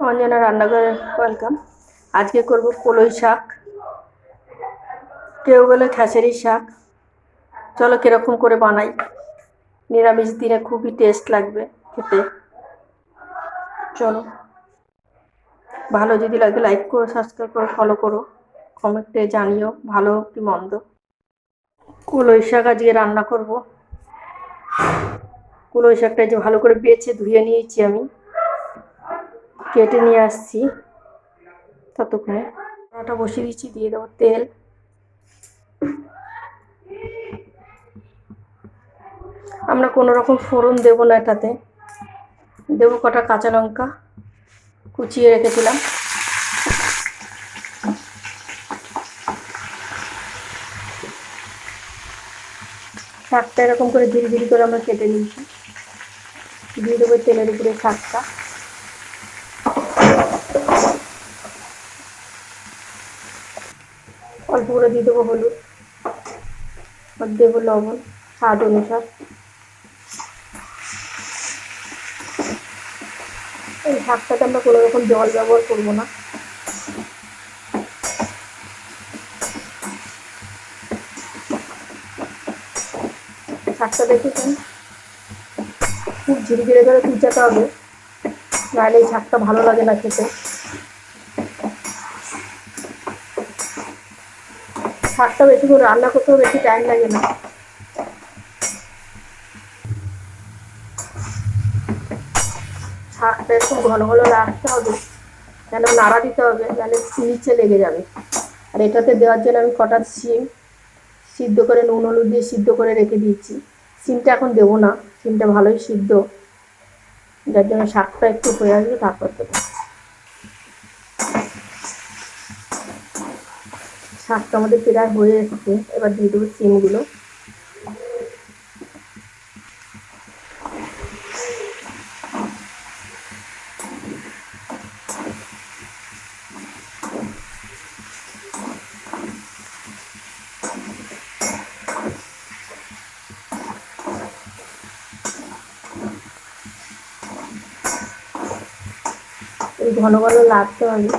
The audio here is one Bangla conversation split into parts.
অঞ্জনা রান্নাঘরে ওয়েলকাম। আজকে করব কলই শাক, কেউ বলে খেসারি শাক। চলো কিরকম করে বানাই। নিরামিষ দিনে খুবই টেস্ট লাগবে খেতে। চলো, ভালো যদি লাগে লাইক করো, সাবস্ক্রাইব করো, ফলো করো, কমেন্টে জানিও ভালো কি মন্দ। কলই শাক আজকে রান্না করব। কলই শাকটা যে ভালো করে বেছে ধুয়ে নিয়েছি, আমি কেটে নিয়ে আসছি। ততক্ষণে কড়াটা বসিয়ে দিচ্ছি, দিয়ে দেবো তেল। আমরা কোনো রকম ফোড়ন দেবো না, এটাতে দেবো কটা কাঁচা লঙ্কা কুচিয়ে রেখেছিলাম। শাকটা এরকম করে ধীরে ধীরে করে আমরা কেটে নিয়েছি, দিয়ে দেবো তেলের উপরে শাকটা। অল্প করে দিয়ে দেবো হলুদ, আর দেবো লবণ স্বাদ অনুসার। এই শাকটাতে আমরা কোনো রকম জল ব্যবহার করবো না। শাকটা দেখেছেন খুব ধীরে ধীরে করে কুচাতে হবে, নাহলে এই শাকটা ভালো লাগে না খেতে। শাকটা বেশি করে রান্না করতেও বেশি টাইম লাগে না। শাকটা এরকম ঘন ঘন রাখতে হবে, কেন নাড়া দিতে হবে, নাহলে নিচে লেগে যাবে। আর এটাতে দেওয়ার জন্য আমি কটা শিম সিদ্ধ করে নুন হলুদ দিয়ে সিদ্ধ করে রেখে দিয়েছি। শিমটা এখন দেবো না, শিমটা ভালোই সিদ্ধ, যার জন্য শাকটা একটু হয়ে আসবে, তারপর দেবো। শাকটা আমাদের প্রায় হয়ে এসছে, এবার দিয়ে দেবো শিমগুলো। এই ঘন ঘন লাগতে হবে,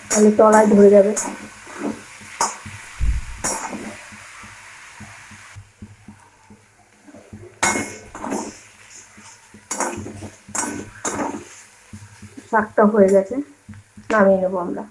তাহলে তলায় ধরে যাবে। শাকটা হয়ে গেছে, নামিয়ে নেবো আমরা।